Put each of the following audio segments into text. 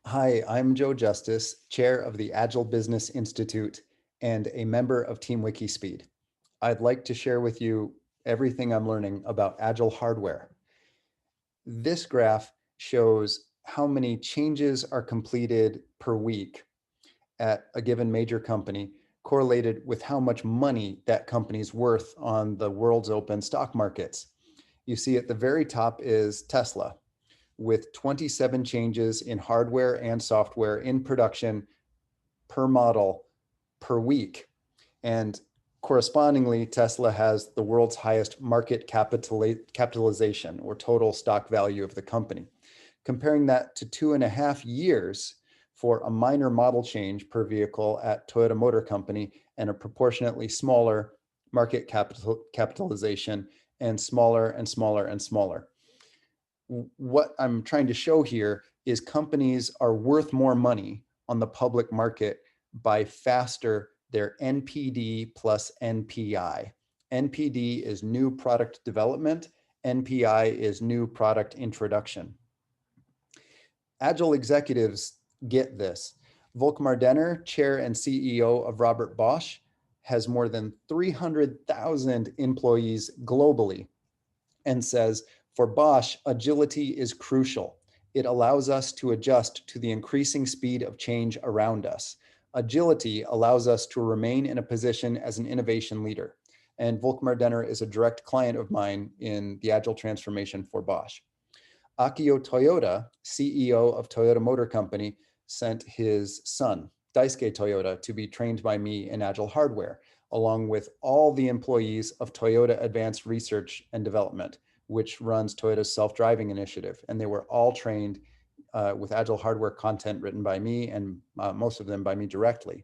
Hi, I'm Joe Justice, chair of the Agile Business Institute and a member of Team WikiSpeed. I'd like to share with you everything I'm learning about Agile hardware. This graph shows how many changes are completed per week at a given major company, correlated with how much money that company's worth on the world's open stock markets. You see at the very top is Tesla, with 27 changes in hardware and software in production per model per week. And correspondingly, Tesla has the world's highest market capitalization, or total stock value of the company. Comparing that to 2.5 years for a minor model change per vehicle at Toyota Motor Company and a proportionately smaller market capitalization and smaller and smaller and smaller. What I'm trying to show here is companies are worth more money on the public market by faster their NPD plus NPI. NPD is new product development. NPI is new product introduction. Agile executives get this. Volkmar Denner, chair and CEO of Robert Bosch, has more than 300,000 employees globally and says, for Bosch, agility is crucial. It allows us to adjust to the increasing speed of change around us. Agility allows us to remain in a position as an innovation leader. And Volkmar Denner is a direct client of mine in the Agile transformation for Bosch. Akio Toyoda, CEO of Toyota Motor Company, sent his son, Daisuke Toyoda, to be trained by me in Agile hardware, along with all the employees of Toyota Advanced Research and Development, which runs Toyota's self-driving initiative. And they were all trained with Agile hardware content written by me, and most of them by me directly.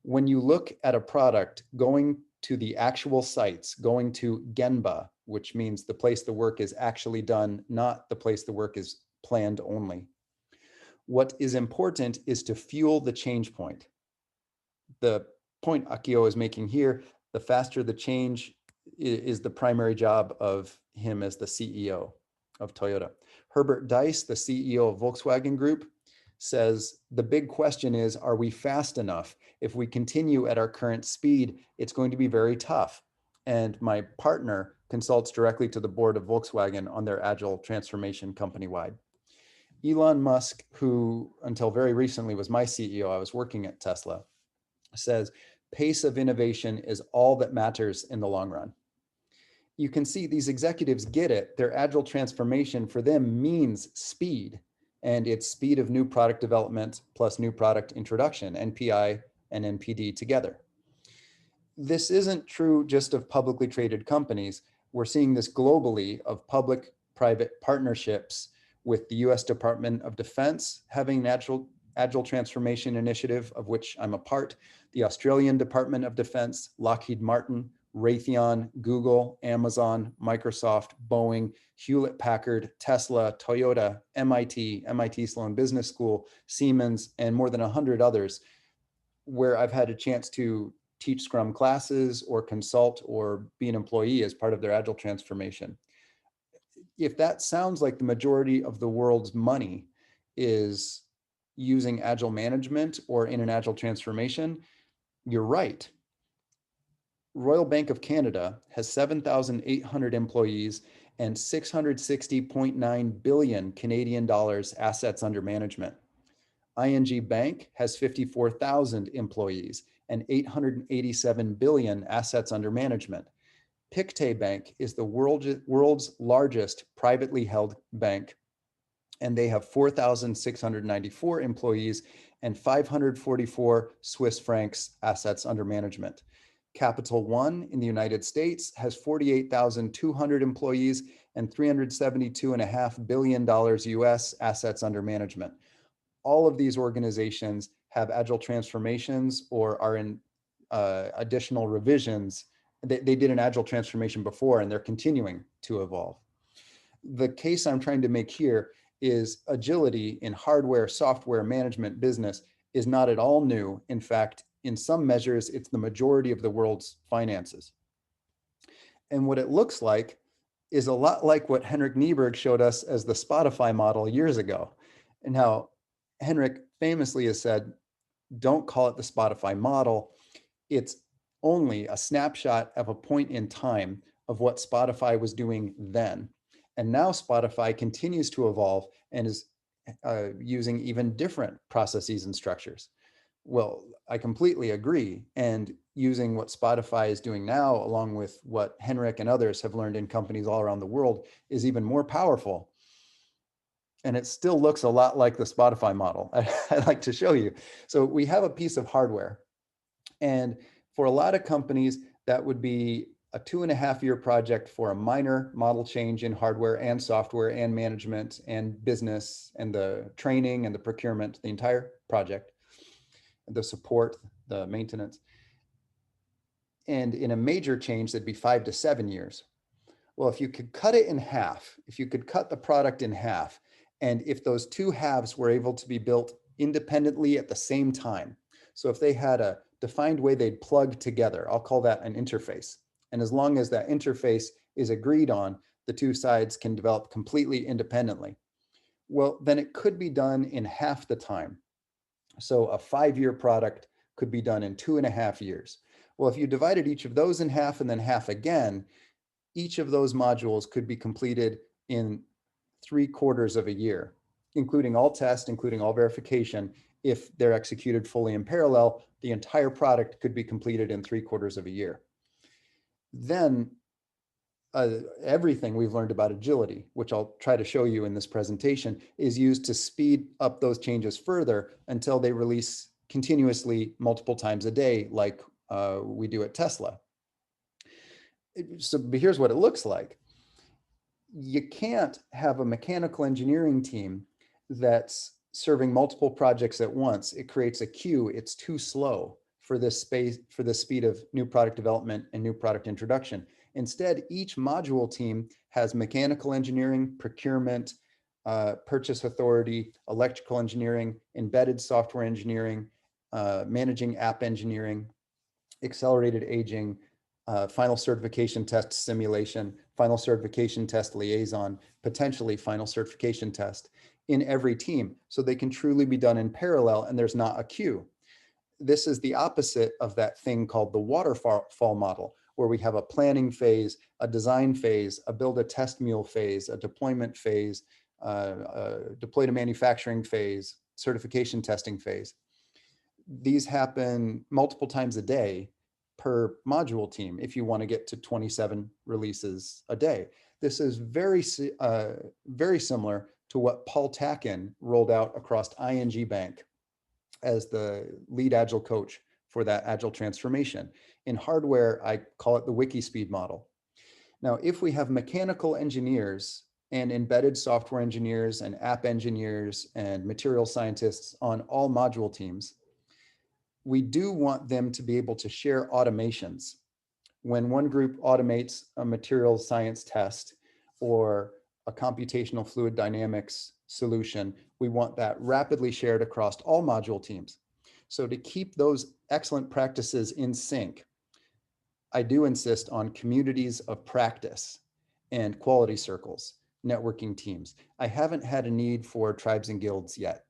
When you look at a product going to the actual sites, going to Genba, which means the place the work is actually done, not the place the work is planned only. What is important is to fuel the change point. The point Akio is making here, the faster the change is the primary job of him as the CEO of Toyota. Herbert Diess, the CEO of Volkswagen Group, says the big question is, are we fast enough? If we continue at our current speed, it's going to be very tough. And my partner consults directly to the board of Volkswagen on their Agile transformation company-wide. Elon Musk, who until very recently was my CEO, I was working at Tesla, says pace of innovation is all that matters in the long run. You can see these executives get it. Their Agile transformation for them means speed, and it's speed of new product development plus new product introduction, NPI and NPD together. This isn't true just of publicly traded companies. We're seeing this globally of public-private partnerships, with the US Department of Defense having an Agile transformation initiative, of which I'm a part, the Australian Department of Defense, Lockheed Martin, Raytheon, Google, Amazon, Microsoft, Boeing, Hewlett-Packard, Tesla, Toyota, MIT Sloan Business School, Siemens, and more than 100 others, where I've had a chance to teach Scrum classes or consult or be an employee as part of their Agile transformation. If that sounds like the majority of the world's money is using Agile management or in an Agile transformation, you're right. Royal Bank of Canada has 7,800 employees and 660.9 billion Canadian dollars assets under management. ING Bank has 54,000 employees and 887 billion assets under management. Pictet Bank is the world's largest privately held bank, and they have 4,694 employees and 544 Swiss francs assets under management. Capital One in the United States has 48,200 employees and $372.5 billion US assets under management. All of these organizations have Agile transformations or are in additional revisions. They did an Agile transformation before, and they're continuing to evolve. The case I'm trying to make here is agility in hardware, software, management, business is not at all new. In fact, in some measures, it's the majority of the world's finances. And what it looks like is a lot like what Henrik Nieberg showed us as the Spotify model years ago. And now, Henrik famously has said, don't call it the Spotify model. It's only a snapshot of a point in time of what Spotify was doing then. And now Spotify continues to evolve and is using even different processes and structures. Well, I completely agree. And using what Spotify is doing now, along with what Henrik and others have learned in companies all around the world, is even more powerful. And it still looks a lot like the Spotify model. I'd like to show you. So we have a piece of hardware. And for a lot of companies, that would be a 2.5 year project for a minor model change in hardware and software and management and business and the training and the procurement, the entire project, the support, the maintenance. And in a major change, that'd be 5 to 7 years. Well, if you could cut it in half, if you could cut the product in half, and if those two halves were able to be built independently at the same time, so if they had a defined way they'd plug together, I'll call that an interface. And as long as that interface is agreed on, the two sides can develop completely independently. Well, then it could be done in half the time. So a 5 year product could be done in 2.5 years. Well, if you divided each of those in half and then half again, each of those modules could be completed in 3/4 of a year, including all tests, including all verification. If they're executed fully in parallel, the entire product could be completed in 3/4 of a year. Then everything we've learned about agility, which I'll try to show you in this presentation, is used to speed up those changes further until they release continuously multiple times a day, like we do at Tesla. So here's what it looks like. You can't have a mechanical engineering team that's serving multiple projects at once. It creates a queue. It's too slow for this space, for the speed of new product development and new product introduction. Instead, each module team has mechanical engineering, procurement, purchase authority, electrical engineering, embedded software engineering, managing app engineering, accelerated aging, final certification test simulation, final certification test liaison, potentially final certification test in every team, so they can truly be done in parallel and there's not a queue. This is the opposite of that thing called the waterfall model, where we have a planning phase, a design phase, a build a test mule phase, a deployment phase, deploy to manufacturing phase, certification testing phase. These happen multiple times a day per module team if you want to get to 27 releases a day. This is very similar to what Paul Tacken rolled out across ING Bank as the lead Agile coach for that Agile transformation. In hardware, I call it the WikiSpeed model. Now, if we have mechanical engineers and embedded software engineers and app engineers and material scientists on all module teams, we do want them to be able to share automations. When one group automates a material science test or a computational fluid dynamics solution, we want that rapidly shared across all module teams. So to keep those excellent practices in sync, I do insist on communities of practice and quality circles, networking teams. I haven't had a need for tribes and guilds yet.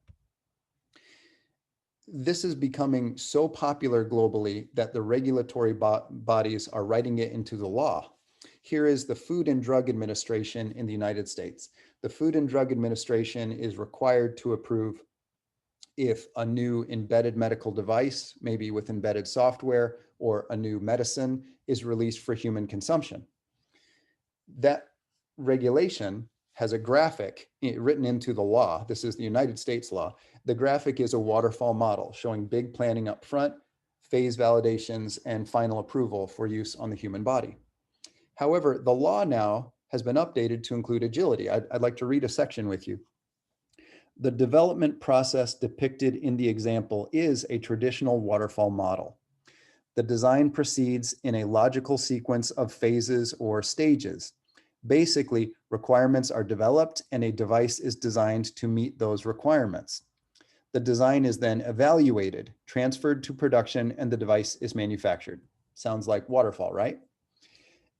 This is becoming so popular globally that the regulatory bodies are writing it into the law. Here is the Food and Drug Administration in the United States. The Food and Drug Administration is required to approve if a new embedded medical device, maybe with embedded software, or a new medicine is released for human consumption. That regulation has a graphic written into the law. This is the United States law. The graphic is a waterfall model showing big planning up front, phase validations, and final approval for use on the human body. However, the law now has been updated to include agility. I'd like to read a section with you. The development process depicted in the example is a traditional waterfall model. The design proceeds in a logical sequence of phases or stages. Basically, requirements are developed and a device is designed to meet those requirements. The design is then evaluated, transferred to production, and the device is manufactured. Sounds like waterfall, right?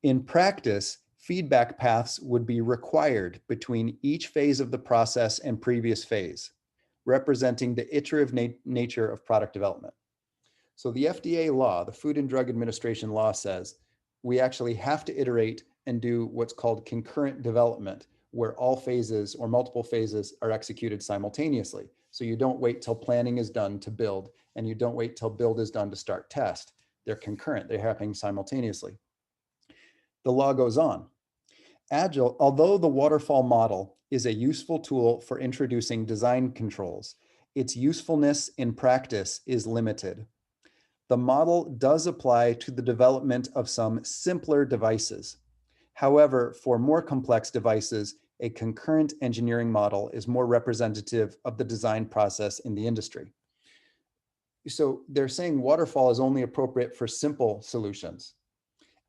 In practice, feedback paths would be required between each phase of the process and previous phase. representing the iterative nature of product development. So the FDA law, the Food and Drug Administration law, says we actually have to iterate and do what's called concurrent development, where all phases or multiple phases are executed simultaneously. So you don't wait till planning is done to build, and you don't wait till build is done to start test. They're concurrent, they're happening simultaneously. The law goes on. Agile, although the waterfall model is a useful tool for introducing design controls, its usefulness in practice is limited. The model does apply to the development of some simpler devices. However, for more complex devices, a concurrent engineering model is more representative of the design process in the industry. So they're saying waterfall is only appropriate for simple solutions.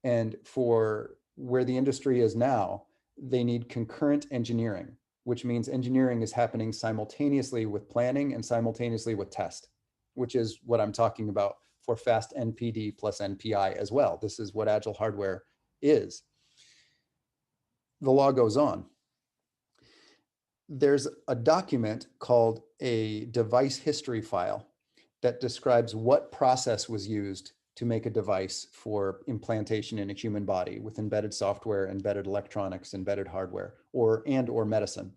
And for where the industry is now, they need concurrent engineering, which means engineering is happening simultaneously with planning and simultaneously with test, which is what I'm talking about for fast NPD plus NPI as well. This is what Agile hardware is. The law goes on. There's a document called a device history file that describes what process was used to make a device for implantation in a human body with embedded software, embedded electronics, embedded hardware, or medicine.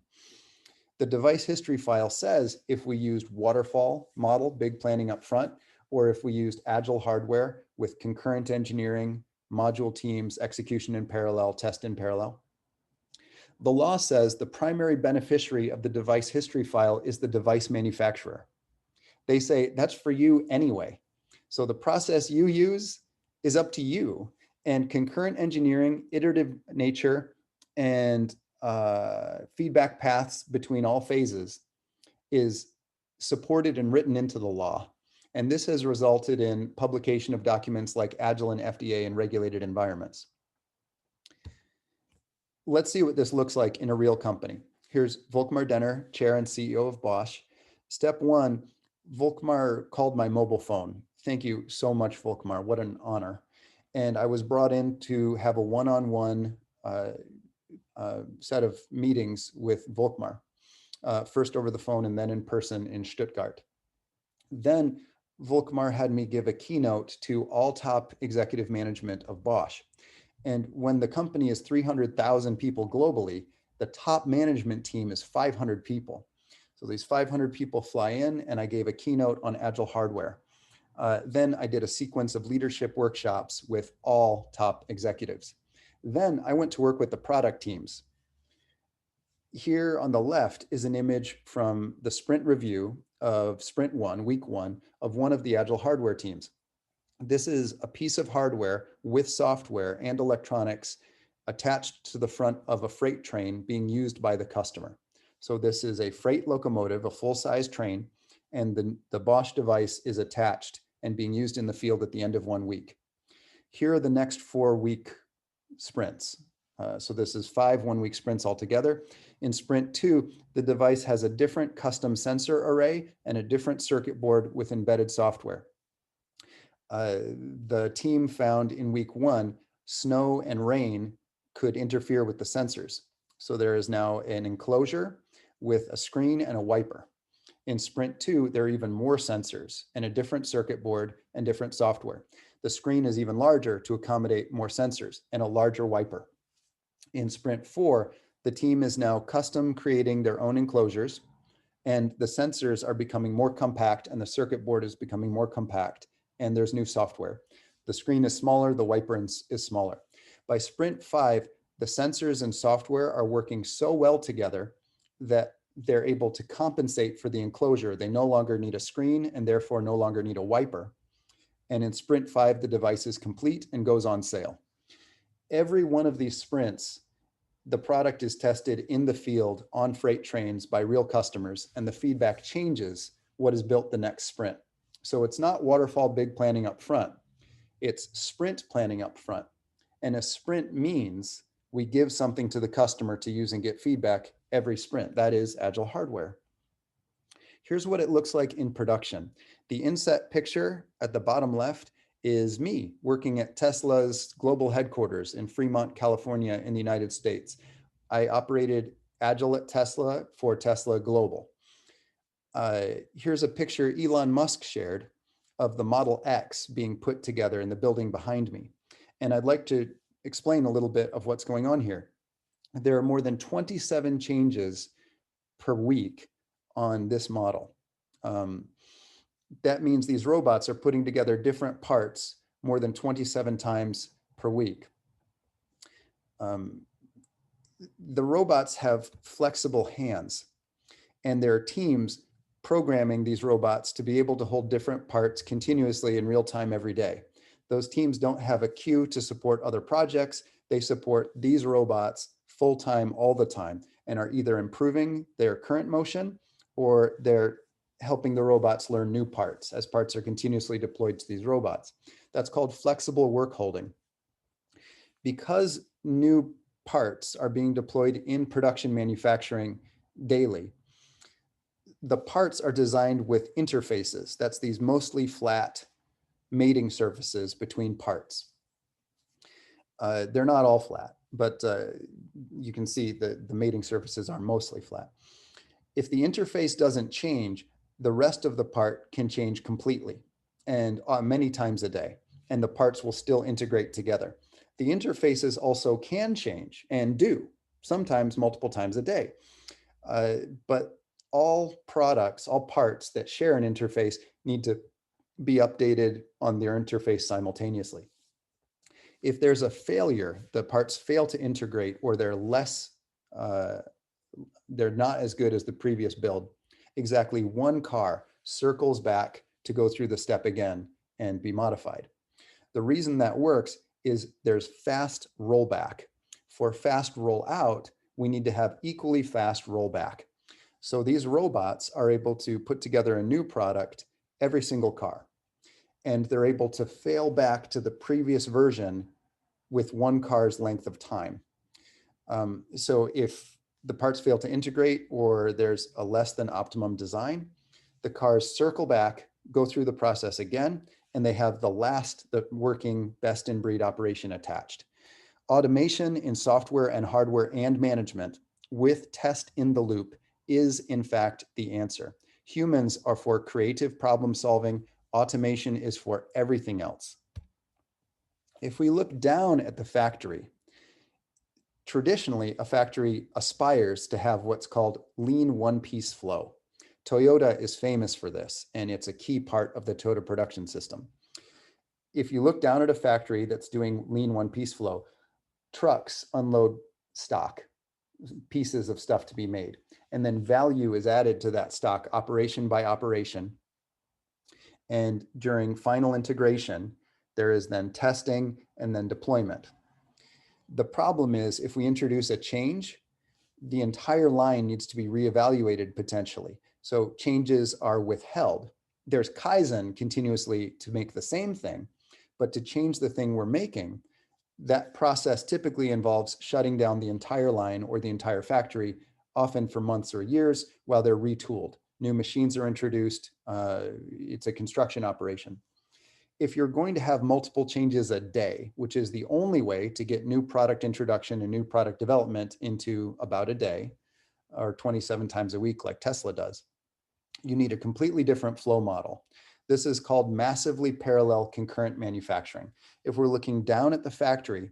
The device history file says if we used waterfall model, big planning up front, or if we used Agile hardware with concurrent engineering, module teams, execution in parallel, test in parallel. The law says the primary beneficiary of the device history file is the device manufacturer. They say that's for you anyway. So the process you use is up to you. And concurrent engineering, iterative nature, and feedback paths between all phases is supported and written into the law. And this has resulted in publication of documents like Agile and FDA in regulated environments. Let's see what this looks like in a real company. Here's Volkmar Denner, Chair and CEO of Bosch. Step one, Volkmar called my mobile phone. Thank you so much, Volkmar. What an honor. And I was brought in to have a one-on-one set of meetings with Volkmar, first over the phone and then in person in Stuttgart. Then Volkmar had me give a keynote to all top executive management of Bosch. And when the company is 300,000 people globally, the top management team is 500 people. So these 500 people fly in, and I gave a keynote on Agile hardware. Then I did a sequence of leadership workshops with all top executives. Then I went to work with the product teams. Here on the left is an image from the sprint review of sprint one, week one, of one of the Agile hardware teams. This is a piece of hardware with software and electronics attached to the front of a freight train being used by the customer. So this is a freight locomotive, a full-size train, and the Bosch device is attached and being used in the field at the end of 1 week. Here are the next 4-week sprints. So this is 5 one-week sprints altogether. In sprint 2, the device has a different custom sensor array and a different circuit board with embedded software. The team found in week 1, snow and rain could interfere with the sensors. So there is now an enclosure with a screen and a wiper. In sprint 2, there are even more sensors and a different circuit board and different software. The screen is even larger to accommodate more sensors and a larger wiper. In sprint 4, the team is now custom creating their own enclosures, and the sensors are becoming more compact and the circuit board is becoming more compact, and there's new software. The screen is smaller, the wiper is smaller. By sprint 5, the sensors and software are working so well together that they're able to compensate for the enclosure. They no longer need a screen and therefore no longer need a wiper. And in sprint 5, the device is complete and goes on sale. Every one of these sprints, the product is tested in the field on freight trains by real customers, and the feedback changes what is built the next sprint. So it's not waterfall big planning up front, it's sprint planning up front. And a sprint means we give something to the customer to use and get feedback every sprint. That is Agile hardware. Here's what it looks like in production. The inset picture at the bottom left is me working at Tesla's global headquarters in Fremont, California in the United States. I operated Agile at Tesla for Tesla Global. Here's a picture Elon Musk shared of the Model X being put together in the building behind me. And I'd like to explain a little bit of what's going on here. There are more than 27 changes per week on this model. That means these robots are putting together different parts more than 27 times per week. The robots have flexible hands, and there are teams programming these robots to be able to hold different parts continuously in real time every day. Those teams don't have a queue to support other projects. They support these robots full time all the time and are either improving their current motion or they're helping the robots learn new parts as parts are continuously deployed to these robots. That's called flexible work holding. Because new parts are being deployed in production manufacturing daily, the parts are designed with interfaces. That's these mostly flat mating surfaces between parts. They're not all flat, but you can see the mating surfaces are mostly flat. If the interface doesn't change, the rest of the part can change completely and many times a day, and the parts will still integrate together. The interfaces also can change and do, sometimes multiple times a day. But all products, all parts that share an interface need to be updated on their interface simultaneously. If there's a failure, the parts fail to integrate or they're not as good as the previous build, exactly one car circles back to go through the step again and be modified. The reason that works is there's fast rollback. For fast rollout, we need to have equally fast rollback. So these robots are able to put together a new product every single car, and they're able to fail back to the previous version with one car's length of time. So if the parts fail to integrate or there's a less than optimum design, the cars circle back, go through the process again, and they have the working best in breed operation attached. Automation in software and hardware and management with test in the loop is in fact the answer. Humans are for creative problem solving. Automation is for everything else. If we look down at the factory, traditionally, a factory aspires to have what's called lean one-piece flow. Toyota is famous for this, and it's a key part of the Toyota production system. If you look down at a factory that's doing lean one-piece flow, trucks unload stock, pieces of stuff to be made, and then value is added to that stock operation by operation. And during final integration, there is then testing and then deployment. The problem is if we introduce a change, the entire line needs to be reevaluated potentially. So changes are withheld. There's Kaizen continuously to make the same thing, but to change the thing we're making, that process typically involves shutting down the entire line or the entire factory, often for months or years, while they're retooled. New machines are introduced. It's a construction operation. If you're going to have multiple changes a day, which is the only way to get new product introduction and new product development into about a day, or 27 times a week like Tesla does, you need a completely different flow model. This is called massively parallel concurrent manufacturing. If we're looking down at the factory,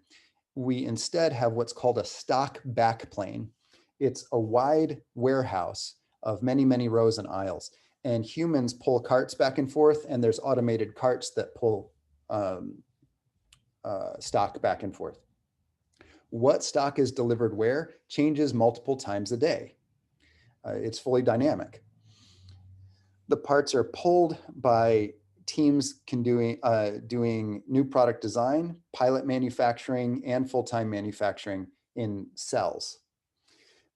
we instead have what's called a stock backplane. It's a wide warehouse of many, many rows and aisles. And humans pull carts back and forth, and there's automated carts that pull stock back and forth. What stock is delivered where changes multiple times a day. It's fully dynamic. The parts are pulled by teams doing new product design, pilot manufacturing, and full-time manufacturing in cells.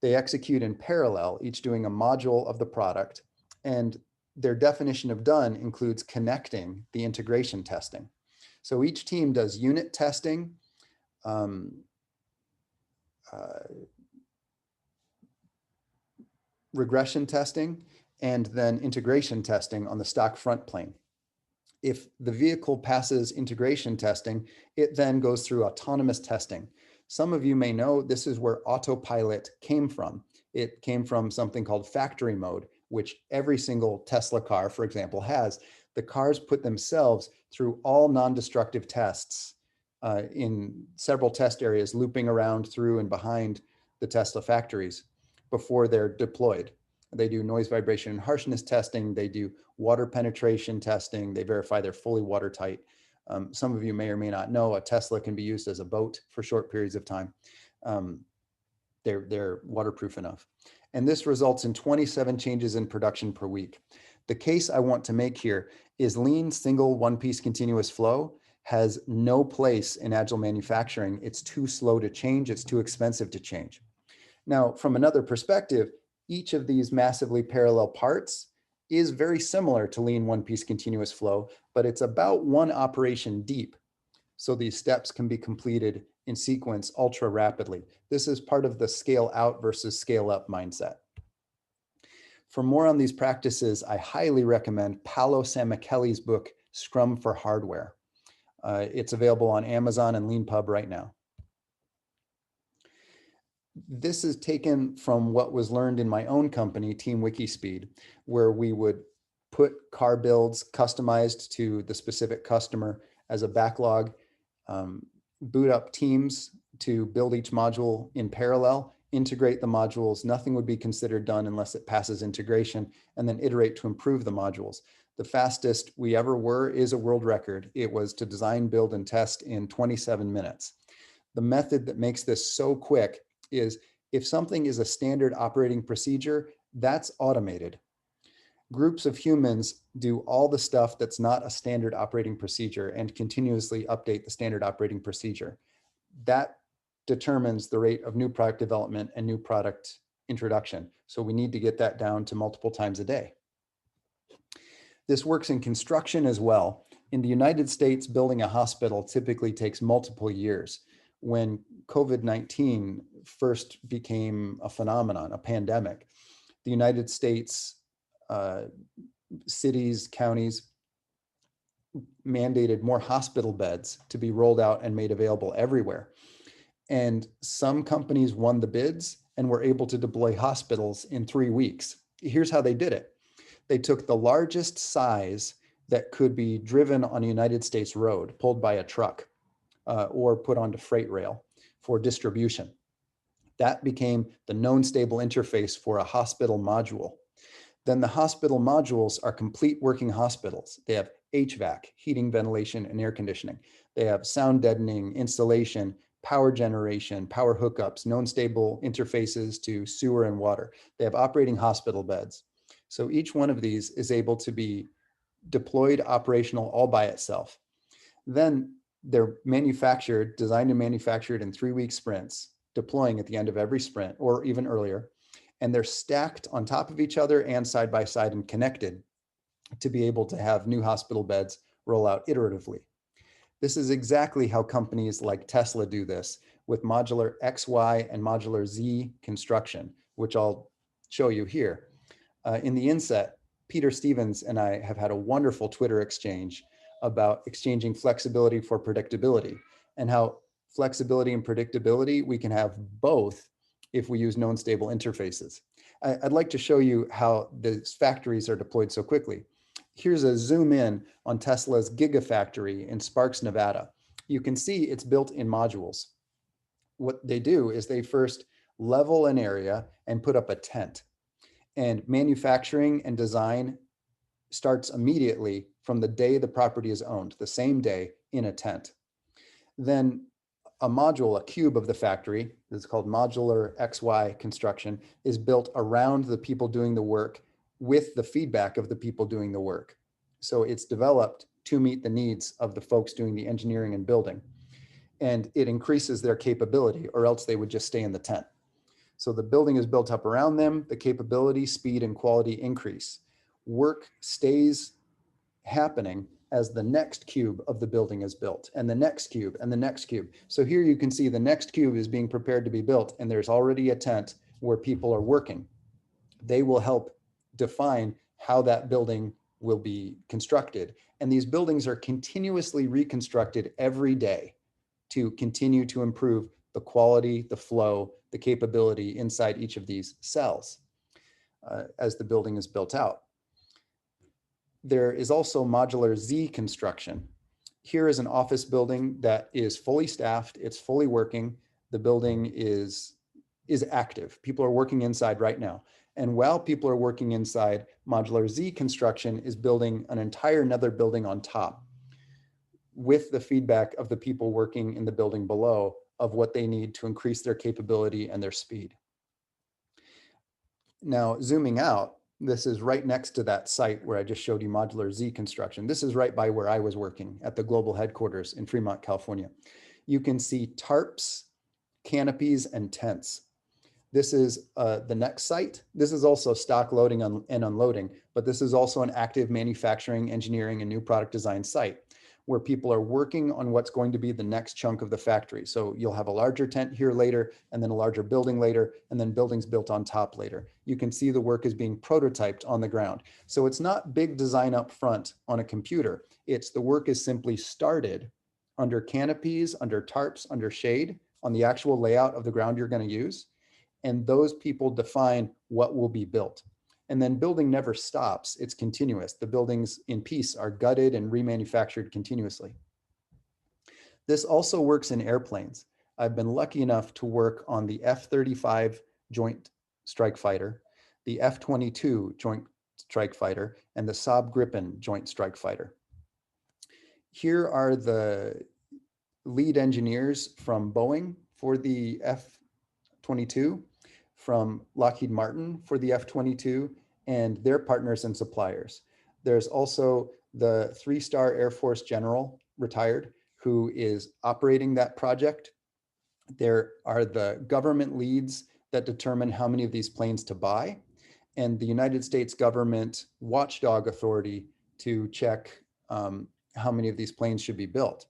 They execute in parallel, each doing a module of the product, and their definition of done includes connecting the integration testing. So each team does unit testing, regression testing, and then integration testing on the stock front plane. If the vehicle passes integration testing, it then goes through autonomous testing. Some of you may know this is where autopilot came from. It came from something called factory mode. which every single Tesla car, for example, has. The cars put themselves through all non-destructive tests in several test areas, looping around through and behind the Tesla factories before they're deployed. They do noise, vibration, and harshness testing. They do water penetration testing. They verify they're fully watertight. Some of you may or may not know a Tesla can be used as a boat for short periods of time. They're waterproof enough. And this results in 27 changes in production per week. The case I want to make here is lean single one-piece continuous flow has no place in agile manufacturing. It's too slow to change. It's too expensive to change. Now, from another perspective, each of these massively parallel parts is very similar to lean one-piece continuous flow, but it's about one operation deep. So these steps can be completed in sequence ultra rapidly. This is part of the scale out versus scale up mindset. For more on these practices, I highly recommend Paolo Samichelli's book, Scrum for Hardware. It's available on Amazon and LeanPub right now. This is taken from what was learned in my own company, Team Wikispeed, where we would put car builds customized to the specific customer as a backlog, boot up teams to build each module in parallel, integrate the modules. Nothing would be considered done unless it passes integration, and then iterate to improve the modules. The fastest we ever were is a world record. It was to design, build, and test in 27 minutes. The method that makes this so quick is if something is a standard operating procedure, that's automated. Groups of humans do all the stuff that's not a standard operating procedure and continuously update the standard operating procedure. That determines the rate of new product development and new product introduction. So we need to get that down to multiple times a day. This works in construction as well. In the United States, building a hospital typically takes multiple years. When COVID-19 first became a phenomenon, a pandemic, the United States cities, counties mandated more hospital beds to be rolled out and made available everywhere. And some companies won the bids and were able to deploy hospitals in 3 weeks. Here's how they did it. They took the largest size that could be driven on a United States road, pulled by a truck, or put onto freight rail for distribution. That became the known stable interface for a hospital module. Then the hospital modules are complete working hospitals. They have HVAC, heating, ventilation, and air conditioning. They have sound deadening, installation, power generation, power hookups, known stable interfaces to sewer and water. They have operating hospital beds. So each one of these is able to be deployed, operational all by itself. Then they're manufactured, designed and manufactured in 3-week sprints, deploying at the end of every sprint or even earlier. And they're stacked on top of each other and side by side and connected to be able to have new hospital beds roll out iteratively. This is exactly how companies like Tesla do this with modular XY and modular Z construction, which I'll show you here. In the inset, Peter Stevens and I have had a wonderful Twitter exchange about exchanging flexibility for predictability, and how flexibility and predictability, we can have both if we use known stable interfaces. I'd like to show you how these factories are deployed so quickly. Here's a zoom in on Tesla's Gigafactory in Sparks, Nevada. You can see it's built in modules. What they do is they first level an area and put up a tent. And manufacturing and design starts immediately from the day the property is owned, the same day in a tent. Then a module, a cube of the factory, this is called modular XY construction, is built around the people doing the work with the feedback of the people doing the work. So it's developed to meet the needs of the folks doing the engineering and building. And it increases their capability, or else they would just stay in the tent. So the building is built up around them, the capability, speed, and quality increase. Work stays happening as the next cube of the building is built, and the next cube, and the next cube. So here you can see the next cube is being prepared to be built, and there's already a tent where people are working. They will help define how that building will be constructed. And these buildings are continuously reconstructed every day to continue to improve the quality, the flow, the capability inside each of these cells. as the building is built out. There is also modular Z construction. Here is an office building that is fully staffed, it's fully working, the building is active. People are working inside right now. And while people are working inside, modular Z construction is building an entire another building on top with the feedback of the people working in the building below of what they need to increase their capability and their speed. Now, zooming out, this is right next to that site where I just showed you modular Z construction. This is right by where I was working at the global headquarters in Fremont, California. You can see tarps, canopies, and tents. This is the next site. This is also stock loading and unloading, but this is also an active manufacturing, engineering, and new product design site where people are working on what's going to be the next chunk of the factory. So you'll have a larger tent here later, and then a larger building later, and then buildings built on top later. You can see the work is being prototyped on the ground. So it's not big design up front on a computer. It's the work is simply started under canopies, under tarps, under shade, on the actual layout of the ground you're going to use. And those people define what will be built. And then building never stops, it's continuous. The buildings in piece are gutted and remanufactured continuously. This also works in airplanes. I've been lucky enough to work on the F-35 Joint Strike Fighter, the F-22 Joint Strike Fighter, and the Saab Gripen Joint Strike Fighter. Here are the lead engineers from Boeing for the F-22, from Lockheed Martin for the F-22, and their partners and suppliers. There's also the 3-star Air Force general, retired, who is operating that project. There are the government leads that determine how many of these planes to buy, and the United States government watchdog authority to check how many of these planes should be built.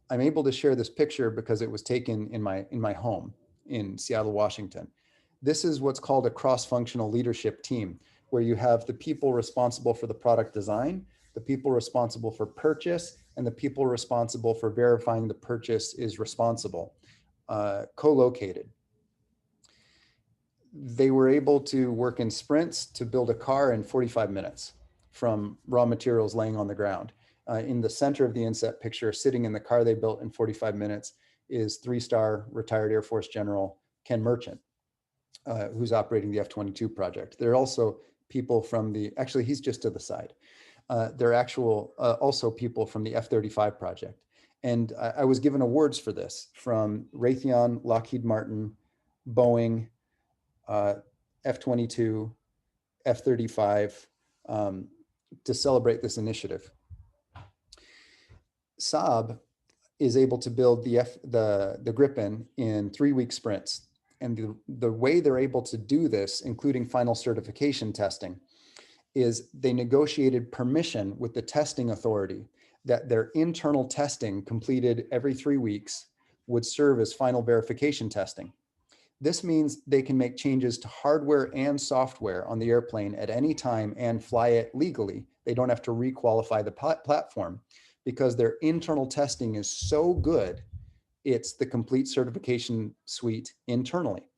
I'm able to share this picture because it was taken in my home in Seattle, Washington. This is what's called a cross-functional leadership team, where you have the people responsible for the product design, the people responsible for purchase, and the people responsible for verifying the purchase is responsible, co-located. They were able to work in sprints to build a car in 45 minutes from raw materials laying on the ground. In the center of the inset picture, sitting in the car they built in 45 minutes, is 3-star retired Air Force General Ken Merchant, who's operating the F-22 project. There are also people from the, actually he's just to the side. There are also people from the F-35 project. And I was given awards for this from Raytheon, Lockheed Martin, Boeing, F-22, F-35, to celebrate this initiative. Saab is able to build the Gripen in 3-week sprints. And the way they're able to do this, including final certification testing, is they negotiated permission with the testing authority that their internal testing completed every 3 weeks would serve as final verification testing. This means they can make changes to hardware and software on the airplane at any time and fly it legally. They don't have to requalify the platform because their internal testing is so good. It's the complete certification suite internally.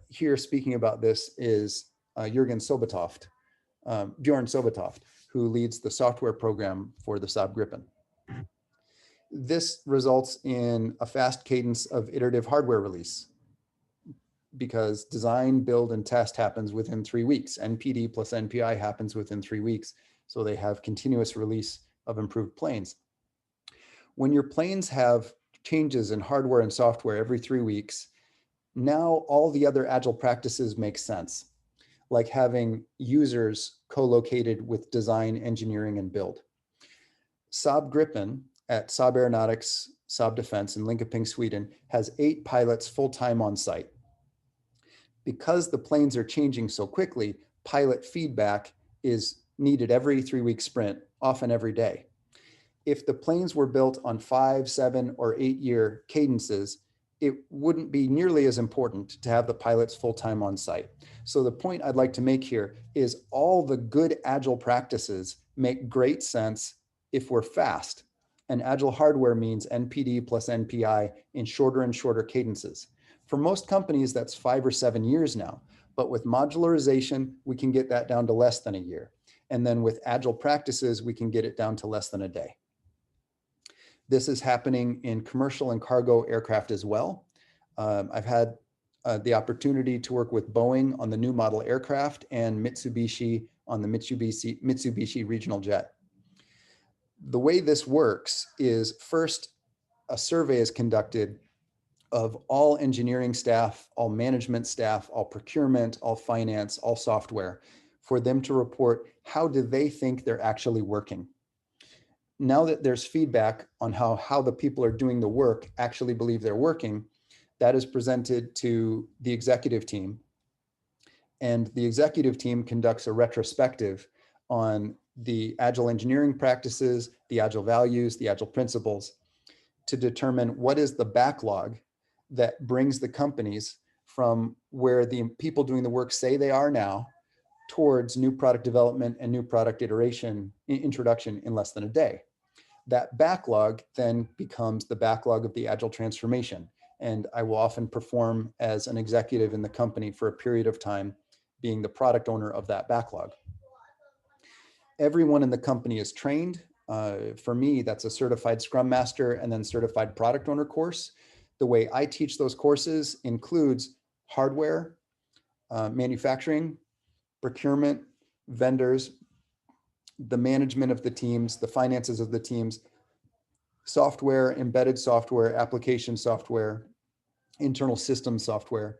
Here speaking about this is Bjorn Sobetoft, who leads the software program for the Saab Gripen. This results in a fast cadence of iterative hardware release because design, build, and test happens within 3 weeks. NPD plus NPI happens within 3 weeks. So they have continuous release of improved planes. When your planes have changes in hardware and software every 3 weeks, now all the other Agile practices make sense, like having users co-located with design, engineering, and build. Saab Gripen at Saab Aeronautics, Saab Defense in Linköping, Sweden, has 8 pilots full-time on site. Because the planes are changing so quickly, pilot feedback is needed every 3-week sprint, often every day. If the planes were built on 5, 7, or 8-year cadences, it wouldn't be nearly as important to have the pilots full-time on site. So the point I'd like to make here is all the good Agile practices make great sense if we're fast. And Agile hardware means NPD plus NPI in shorter and shorter cadences. For most companies, that's 5 or 7 years now. But with modularization, we can get that down to less than a year. And then with agile practices, we can get it down to less than a day. This is happening in commercial and cargo aircraft as well. I've had the opportunity to work with Boeing on the new model aircraft and Mitsubishi on the Mitsubishi regional jet. The way this works is first, a survey is conducted of all engineering staff, all management staff, all procurement, all finance, all software, for them to report how do they think they're actually working. Now that there's feedback on how the people are doing the work actually believe they're working, that is presented to the executive team. And the executive team conducts a retrospective on the agile engineering practices, the agile values, the agile principles, to determine what is the backlog that brings the companies from where the people doing the work say they are now towards new product development and new product introduction in less than a day. That backlog then becomes the backlog of the agile transformation. And I will often perform as an executive in the company for a period of time, being the product owner of that backlog. Everyone in the company is trained. For me, that's a certified Scrum Master and then certified product owner course. The way I teach those courses includes hardware, manufacturing, procurement, vendors, the management of the teams, the finances of the teams, software, embedded software, application software, internal system software,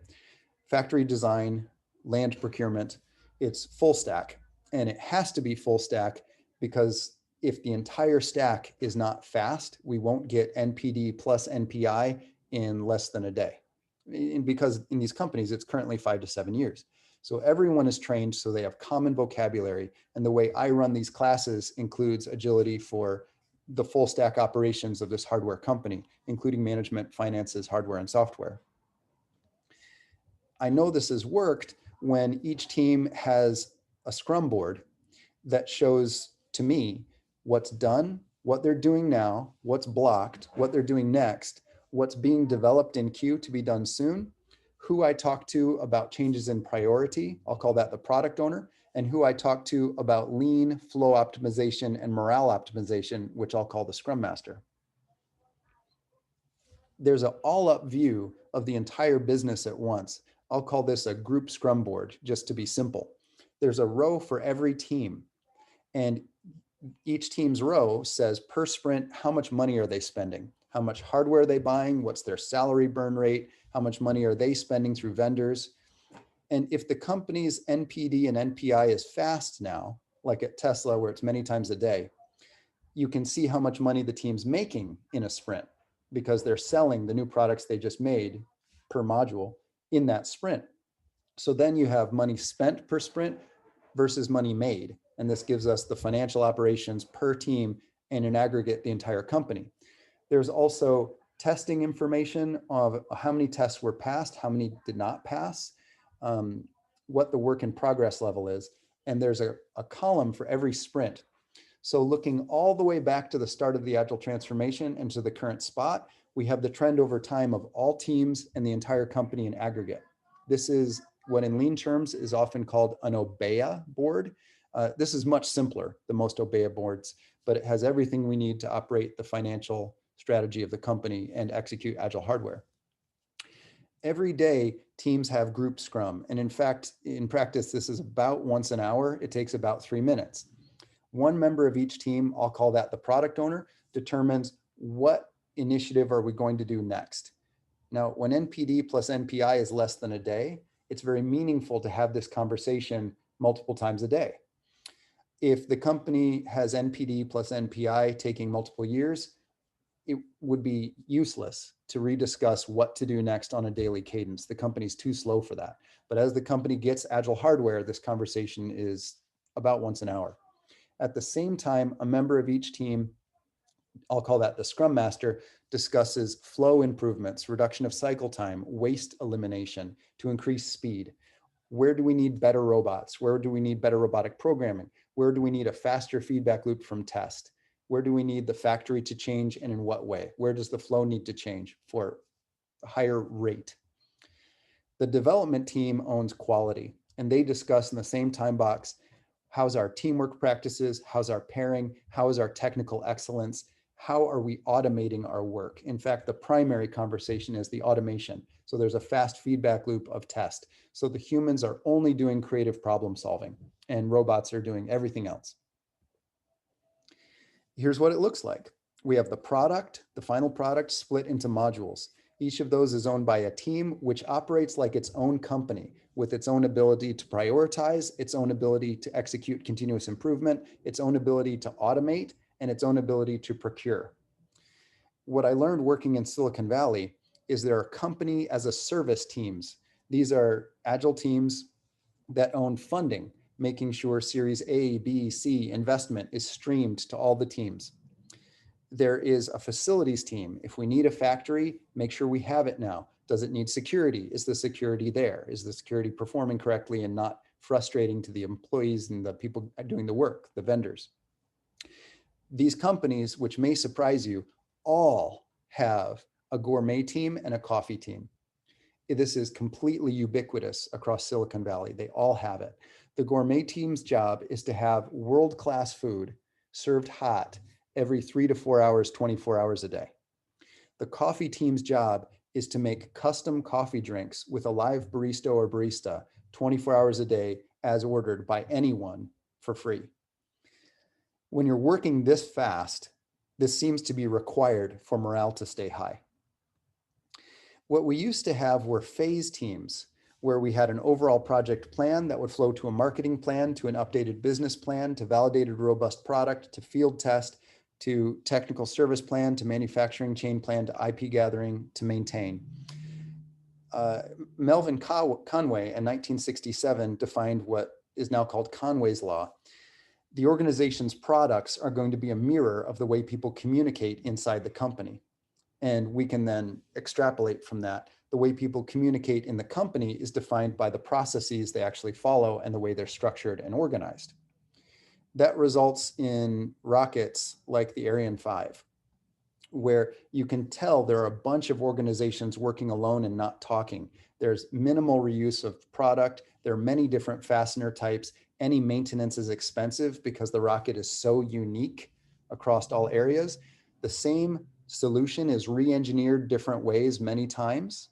factory design, land procurement. It's full stack, and it has to be full stack because if the entire stack is not fast, we won't get NPD plus NPI in less than a day. And because in these companies, it's currently 5 to 7 years. So everyone is trained so they have common vocabulary. And the way I run these classes includes agility for the full stack operations of this hardware company, including management, finances, hardware, and software. I know this has worked when each team has a Scrum board that shows to me what's done, what they're doing now, what's blocked, what they're doing next, what's being developed in queue to be done soon, who I talk to about changes in priority, I'll call that the product owner, and who I talk to about lean, flow optimization, and morale optimization, which I'll call the Scrum Master. There's an all-up view of the entire business at once. I'll call this a group Scrum board, just to be simple. There's a row for every team, and each team's row says per sprint, how much money are they spending? How much hardware are they buying? What's their salary burn rate? How much money are they spending through vendors? And if the company's NPD and NPI is fast now, like at Tesla, where it's many times a day, you can see how much money the team's making in a sprint because they're selling the new products they just made per module in that sprint. So then you have money spent per sprint versus money made. And this gives us the financial operations per team and in aggregate, the entire company. There's also testing information of how many tests were passed, how many did not pass, what the work in progress level is. And there's a column for every sprint. So looking all the way back to the start of the Agile transformation and to the current spot, we have the trend over time of all teams and the entire company in aggregate. This is what in lean terms is often called an OBEA board. This is much simpler than most OBEA boards, but it has everything we need to operate the financial strategy of the company and execute Agile hardware. Every day, teams have group Scrum. And in fact, in practice, this is about once an hour. It takes about 3 minutes. One member of each team, I'll call that the product owner, determines what initiative are we going to do next. Now, when NPD plus NPI is less than a day, it's very meaningful to have this conversation multiple times a day. If the company has NPD plus NPI taking multiple years, it would be useless to rediscuss what to do next on a daily cadence. The company's too slow for that. But as the company gets Agile hardware, this conversation is about once an hour. At the same time, a member of each team, I'll call that the Scrum Master, discusses flow improvements, reduction of cycle time, waste elimination to increase speed. Where do we need better robots? Where do we need better robotic programming? Where do we need a faster feedback loop from test? Where do we need the factory to change and in what way? Where does the flow need to change for a higher rate? The development team owns quality. and they discuss in the same time box, how's our teamwork practices, how's our pairing, how is our technical excellence, how are we automating our work? In fact, the primary conversation is the automation. So there's a fast feedback loop of test. So the humans are only doing creative problem solving and robots are doing everything else. Here's what it looks like. We have the product, the final product split into modules. Each of those is owned by a team which operates like its own company with its own ability to prioritize, its own ability to execute continuous improvement, its own ability to automate, and its own ability to procure. What I learned working in Silicon Valley is there are company as a service teams. These are agile teams that own funding, making sure Series A, B, C investment is streamed to all the teams. There is a facilities team. If we need a factory, make sure we have it now. Does it need security? Is the security there? Is the security performing correctly and not frustrating to the employees and the people doing the work, the vendors? These companies, which may surprise you, all have a gourmet team and a coffee team. This is completely ubiquitous across Silicon Valley. They all have it. The gourmet team's job is to have world-class food served hot every 3 to 4 hours, 24 hours a day. The coffee team's job is to make custom coffee drinks with a live barista or barista 24 hours a day as ordered by anyone for free. When you're working this fast, this seems to be required for morale to stay high. What we used to have were phase teams, where we had an overall project plan that would flow to a marketing plan, to an updated business plan, to validated robust product, to field test, to technical service plan, to manufacturing chain plan, to IP gathering, to maintain. Melvin Conway in 1967 defined what is now called Conway's Law. The organization's products are going to be a mirror of the way people communicate inside the company. And we can then extrapolate from that. The way people communicate in the company is defined by the processes they actually follow and the way they're structured and organized. That results in rockets like the Ariane 5, where you can tell there are a bunch of organizations working alone and not talking. There's minimal reuse of product. There are many different fastener types. Any maintenance is expensive because the rocket is so unique across all areas. The same solution is re-engineered different ways many times.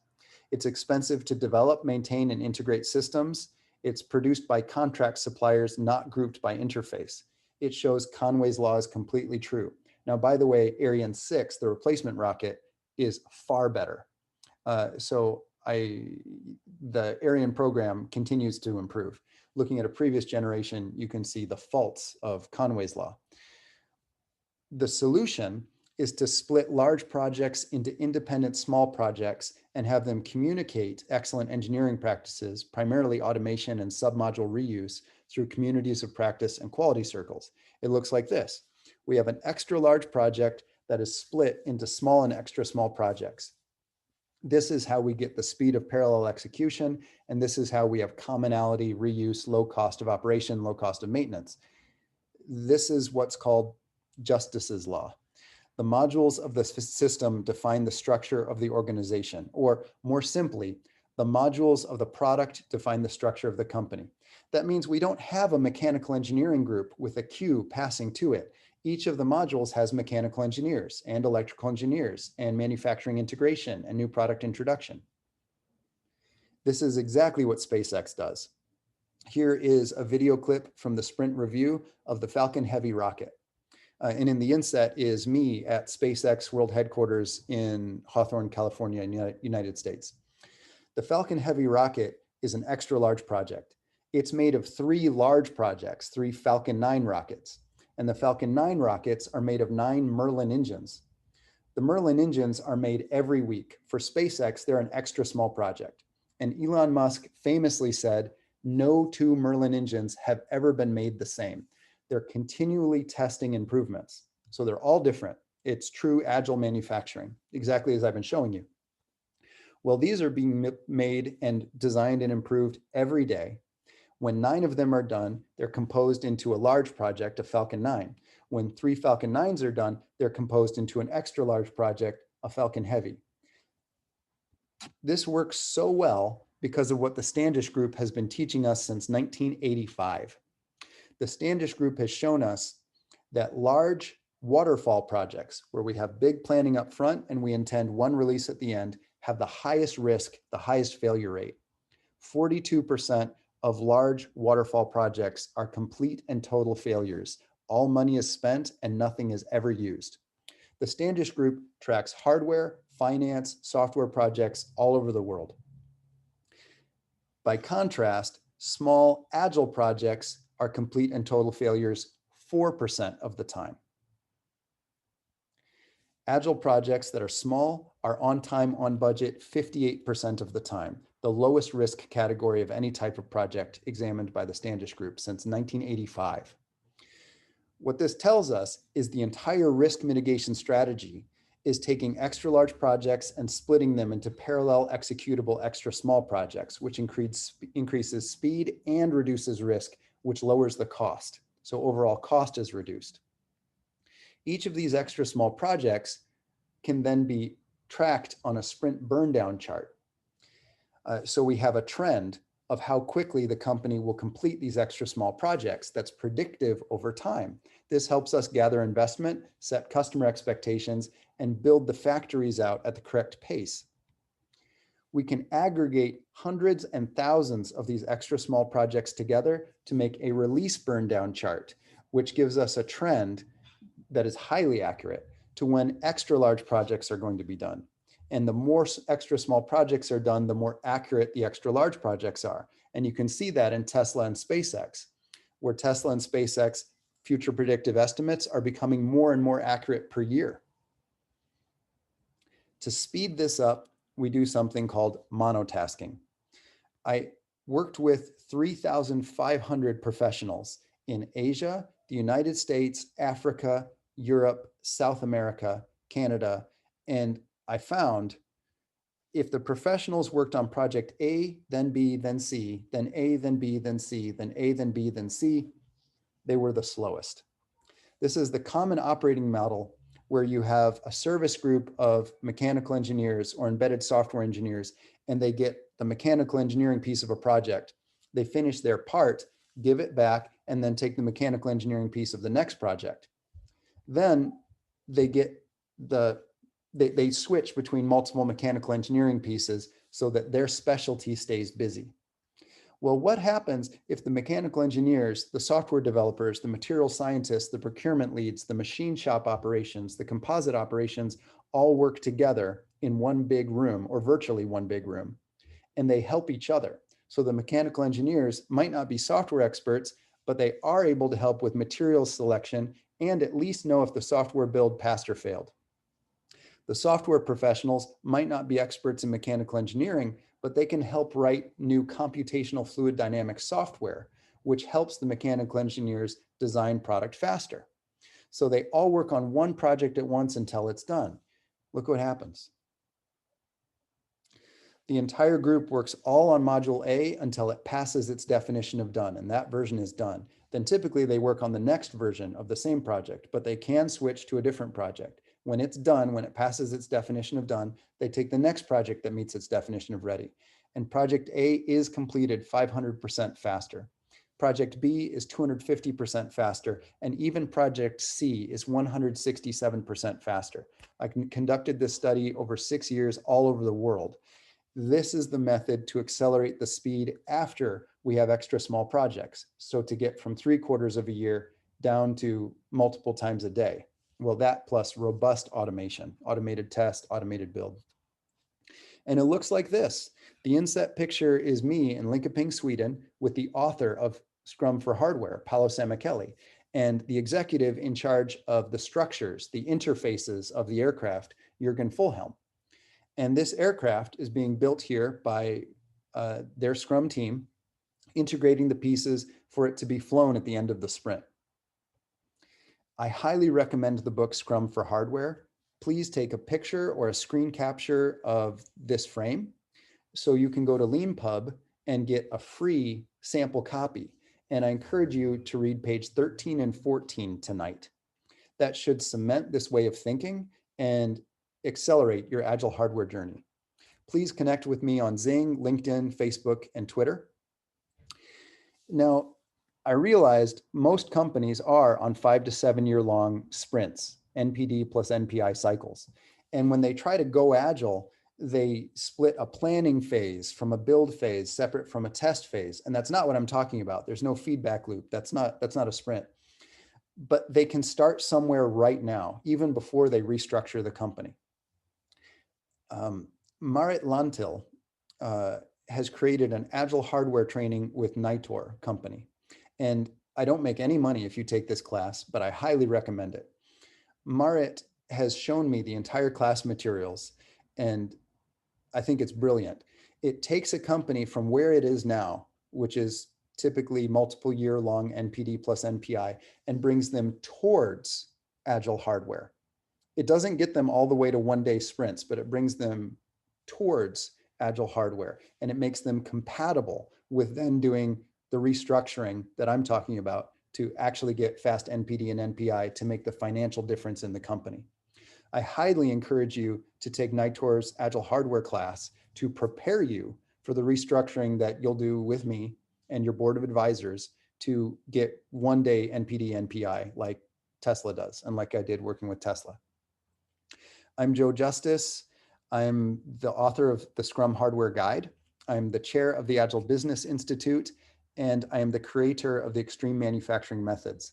It's expensive to develop, maintain, and integrate systems. It's produced by contract suppliers, not grouped by interface. It shows Conway's Law is completely true. Now, by the way, Ariane 6, the replacement rocket, is far better. The Ariane program continues to improve. Looking at a previous generation, you can see the faults of Conway's Law. The solution is to split large projects into independent small projects and have them communicate excellent engineering practices, primarily automation and submodule reuse, through communities of practice and quality circles. It looks like this. We have an extra large project that is split into small and extra small projects. This is how we get the speed of parallel execution, and this is how we have commonality, reuse, low cost of operation, low cost of maintenance. This is what's called Justice's Law. The modules of the system define the structure of the organization, or more simply, the modules of the product define the structure of the company. That means we don't have a mechanical engineering group with a queue passing to it. Each of the modules has mechanical engineers and electrical engineers and manufacturing integration and new product introduction. This is exactly what SpaceX does. Here is a video clip from the sprint review of the Falcon Heavy rocket. And in the inset is me at SpaceX World Headquarters in Hawthorne, California, United States. The Falcon Heavy rocket is an extra large project. It's made of 3 large projects, 3 Falcon 9 rockets. And the Falcon 9 rockets are made of 9 Merlin engines. The Merlin engines are made every week. For SpaceX, they're an extra small project. And Elon Musk famously said, no 2 Merlin engines have ever been made the same. They're continually testing improvements. So they're all different. It's true agile manufacturing, exactly as I've been showing you. Well, these are being made and designed and improved every day. When 9 of them are done, they're composed into a large project, a Falcon 9. When 3 Falcon 9s are done, they're composed into an extra large project, a Falcon Heavy. This works so well because of what the Standish Group has been teaching us since 1985. The Standish Group has shown us that large waterfall projects, where we have big planning up front and we intend one release at the end, have the highest risk, the highest failure rate. 42% of large waterfall projects are complete and total failures. All money is spent and nothing is ever used. The Standish Group tracks hardware, finance, software projects all over the world. By contrast, small Agile projects are complete and total failures 4% of the time. Agile projects that are small are on time, on budget 58% of the time, the lowest risk category of any type of project examined by the Standish Group since 1985. What this tells us is the entire risk mitigation strategy is taking extra large projects and splitting them into parallel executable extra small projects, which increases speed and reduces risk, which lowers the cost. So overall cost is reduced. Each of these extra small projects can then be tracked on a sprint burn down chart. So we have a trend of how quickly the company will complete these extra small projects that's predictive over time. This helps us gather investment, set customer expectations, and build the factories out at the correct pace. We can aggregate hundreds and thousands of these extra small projects together to make a release burn down chart, which gives us a trend that is highly accurate to when extra large projects are going to be done. And the more extra small projects are done, the more accurate the extra large projects are. And you can see that in Tesla and SpaceX, where Tesla and SpaceX future predictive estimates are becoming more and more accurate per year. To speed this up, we do something called monotasking. I worked with 3,500 professionals in Asia, the United States, Africa, Europe, South America, Canada, and I found if the professionals worked on project A, then B, then C, then A, then B, then C, then A, then B, then C, they were the slowest. This is the common operating model where you have a service group of mechanical engineers or embedded software engineers, and they get the mechanical engineering piece of a project. They finish their part, give it back, and then take the mechanical engineering piece of the next project. Then they get they switch between multiple mechanical engineering pieces so that their specialty stays busy. Well, what happens if the mechanical engineers, the software developers, the material scientists, the procurement leads, the machine shop operations, the composite operations all work together in one big room or virtually one big room, and they help each other? So the mechanical engineers might not be software experts, but they are able to help with material selection and at least know if the software build passed or failed. The software professionals might not be experts in mechanical engineering, but they can help write new computational fluid dynamics software, which helps the mechanical engineers design product faster. So they all work on one project at once until it's done. Look what happens. The entire group works all on module A until it passes its definition of done, and that version is done. Then typically they work on the next version of the same project, but they can switch to a different project. When it's done, when it passes its definition of done, they take the next project that meets its definition of ready. And project A is completed 500% faster. Project B is 250% faster, and even project C is 167% faster. I conducted this study over 6 years all over the world. This is the method to accelerate the speed after we have extra small projects. So to get from 3/4 of a year down to multiple times a day. Well, that plus robust automation, automated test, automated build. And it looks like this. The inset picture is me in Linköping, Sweden, with the author of Scrum for Hardware, Paolo Samichelli, and the executive in charge of the structures, the interfaces of the aircraft, Jürgen Fulhelm. And this aircraft is being built here by their Scrum team, integrating the pieces for it to be flown at the end of the sprint. I highly recommend the book Scrum for Hardware. Please take a picture or a screen capture of this frame so you can go to LeanPub and get a free sample copy. And I encourage you to read page 13 and 14 tonight. That should cement this way of thinking and accelerate your Agile hardware journey. Please connect with me on Zing, LinkedIn, Facebook, and Twitter. Now, I realized most companies are on 5 to 7 year long sprints, NPD plus NPI cycles. And when they try to go agile, they split a planning phase from a build phase separate from a test phase. And that's not what I'm talking about. There's no feedback loop. That's not a sprint. But they can start somewhere right now, even before they restructure the company. Marit Lantil has created an agile hardware training with Nitor company. And I don't make any money if you take this class, but I highly recommend it. Marit has shown me the entire class materials, and I think it's brilliant. It takes a company from where it is now, which is typically multiple year long NPD plus NPI, and brings them towards agile hardware. It doesn't get them all the way to 1-day sprints, but it brings them towards agile hardware, and it makes them compatible with then doing the restructuring that I'm talking about to actually get fast NPD and NPI to make the financial difference in the company. I highly encourage you to take Nitor's Agile Hardware class to prepare you for the restructuring that you'll do with me and your board of advisors to get 1-day NPD NPI like Tesla does, and like I did working with Tesla. I'm Joe Justice. I'm the author of the Scrum Hardware Guide. I'm the chair of the Agile Business Institute, and I am the creator of the Extreme Manufacturing Methods.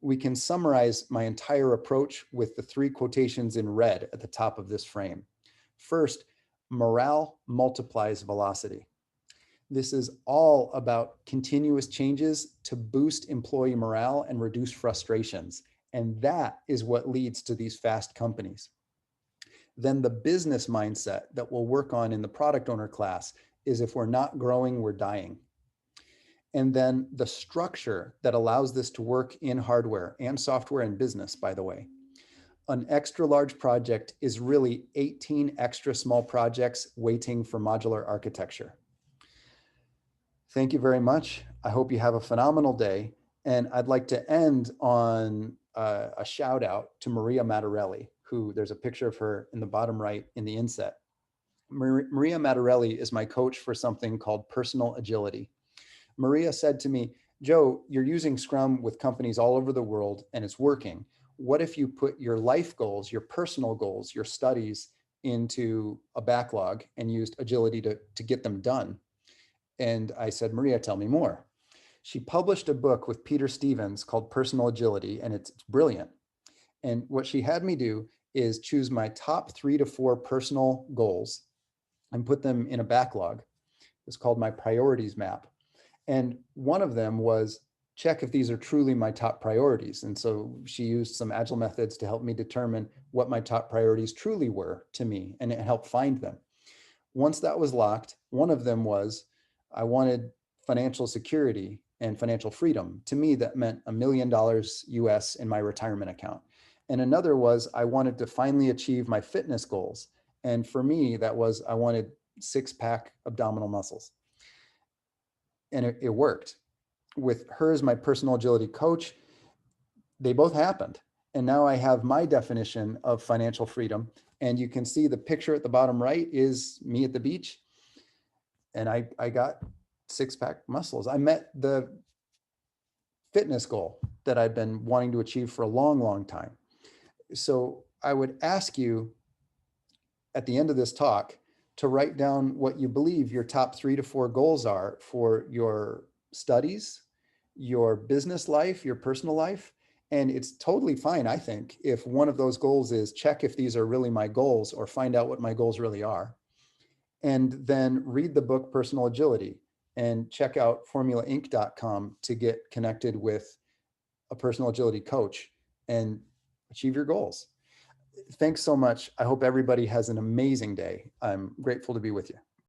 We can summarize my entire approach with the 3 quotations in red at the top of this frame. First, morale multiplies velocity. This is all about continuous changes to boost employee morale and reduce frustrations. And that is what leads to these fast companies. Then the business mindset that we'll work on in the product owner class is if we're not growing, we're dying. And then the structure that allows this to work in hardware and software and business, by the way. An extra large project is really 18 extra small projects waiting for modular architecture. Thank you very much. I hope you have a phenomenal day. And I'd like to end on a shout out to Maria Mattarelli, who there's a picture of her in the bottom right in the inset. Maria Mattarelli is my coach for something called personal agility. Maria said to me, Joe, you're using Scrum with companies all over the world and it's working. What if you put your life goals, your personal goals, your studies into a backlog and used agility to get them done? And I said, Maria, tell me more. She published a book with Peter Stevens called Personal Agility, and it's brilliant. And what she had me do is choose my top 3 to 4 personal goals and put them in a backlog. It's called my priorities map. And one of them was check if these are truly my top priorities. And so she used some agile methods to help me determine what my top priorities truly were to me, and it helped find them. Once that was locked, one of them was I wanted financial security and financial freedom. To me, that meant $1 million US in my retirement account. And another was I wanted to finally achieve my fitness goals. And for me, that was I wanted 6-pack abdominal muscles. And it worked. With her as my personal agility coach, they both happened. And now I have my definition of financial freedom. And you can see the picture at the bottom right is me at the beach. And I got 6-pack muscles. I met the fitness goal that I've been wanting to achieve for a long, long time. So I would ask you at the end of this talk to write down what you believe your top 3 to 4 goals are for your studies, your business life, your personal life. And it's totally fine, I think, if one of those goals is check if these are really my goals or find out what my goals really are. And then read the book Personal Agility and check out formulainc.com to get connected with a personal agility coach and achieve your goals. Thanks so much. I hope everybody has an amazing day. I'm grateful to be with you.